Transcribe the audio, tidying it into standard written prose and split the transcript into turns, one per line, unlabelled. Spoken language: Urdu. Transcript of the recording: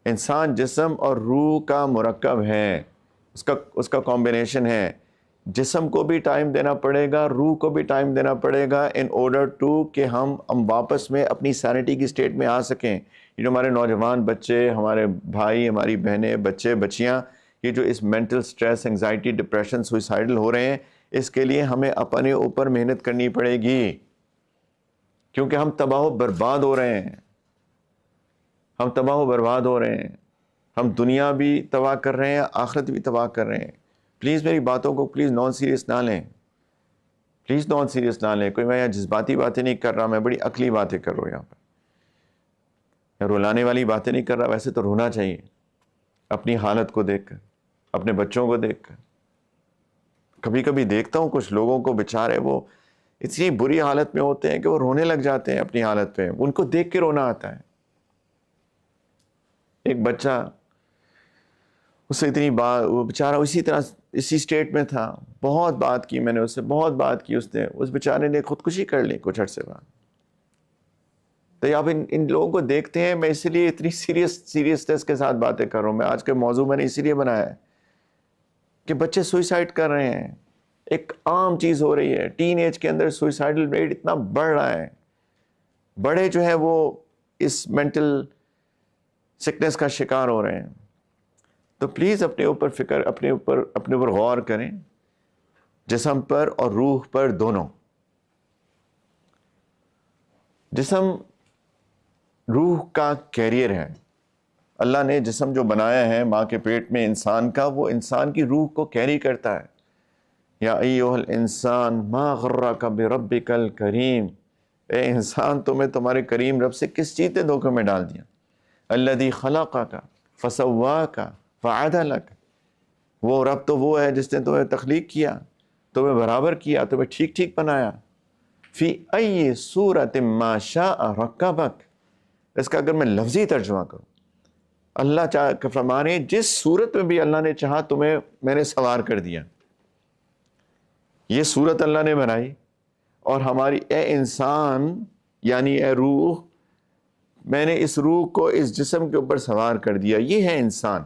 انسان جسم اور روح کا مرکب ہے، اس کا کمبینیشن ہے۔ جسم کو بھی ٹائم دینا پڑے گا، روح کو بھی ٹائم دینا پڑے گا ان آرڈر ٹو کہ ہم واپس میں اپنی سینٹی کی سٹیٹ میں آ سکیں۔ یہ جو ہمارے نوجوان بچے، ہمارے بھائی، ہماری بہنیں، بچے بچیاں، یہ جو اس mental stress, anxiety, depression, suicidal ہو رہے ہیں، اس کے لیے ہمیں اپنے اوپر محنت کرنی پڑے گی، کیونکہ ہم تباہ و برباد ہو رہے ہیں۔ ہم تباہ و برباد ہو رہے ہیں، ہم دنیا بھی تباہ کر رہے ہیں، آخرت بھی تباہ کر رہے ہیں۔ پلیز میری باتوں کو پلیز نان سیریس نہ لیں، پلیز نان سیریس نہ لیں۔ کوئی میں یہاں جذباتی باتیں نہیں کر رہا، میں بڑی عقلی باتیں کر رہا ہوں یہاں پر، میں رلانے والی باتیں نہیں کر رہا۔ ویسے تو رونا چاہیے اپنی حالت کو دیکھ کر، اپنے بچوں کو دیکھ کر۔ کبھی کبھی دیکھتا ہوں کچھ لوگوں کو، بیچارے وہ اتنی بری حالت میں ہوتے ہیں کہ وہ رونے لگ جاتے ہیں اپنی حالت پہ، ان کو دیکھ کے رونا آتا ہے۔ ایک بچہ، اس سے اتنی بات، وہ بیچارہ اسی طرح اسی سٹیٹ میں تھا، بہت بات کی میں نے اس سے، بہت بات کی اس نے، اس بیچارے نے خودکشی کر لی کچھ عرصے بعد۔ تو آپ ان لوگوں کو دیکھتے ہیں، میں اسی لیے اتنی سیریسنس کے ساتھ باتیں کر رہا ہوں۔ میں آج کے موضوع میں نے اسی لیے بنایا ہے کہ بچے سوئسائڈ کر رہے ہیں، ایک عام چیز ہو رہی ہے، ٹین ایج کے اندر سوئسائڈل ریٹ اتنا بڑھ رہا ہے، بڑے جو ہے وہ اس مینٹل سکنس کا شکار ہو رہے ہیں۔ تو پلیز اپنے اوپر فکر، اپنے اوپر غور کریں، جسم پر اور روح پر دونوں۔ جسم روح کا کیریئر ہے۔ اللہ نے جسم جو بنایا ہے ماں کے پیٹ میں انسان کا، وہ انسان کی روح کو کیری کرتا ہے۔ یا ایھا الانسان ما غرک بربک الکریم، اے انسان تمہیں تمہارے کریم رب سے کس چیز نے دھوکے میں ڈال دیا؟ الذی خلقک فسواک فعدلک، وہ رب تو وہ ہے جس نے تمہیں تخلیق کیا، تمہیں برابر کیا، تمہیں ٹھیک ٹھیک بنایا۔ فی ای صورت ما شاء رکبک، اس کا اگر میں لفظی ترجمہ کروں، اللہ فرمانے جس صورت میں بھی اللہ نے چاہا تمہیں میں نے سوار کر دیا۔ یہ صورت اللہ نے بنائی، اور ہماری اے انسان یعنی اے روح، میں نے اس روح کو اس جسم کے اوپر سوار کر دیا۔ یہ ہے انسان۔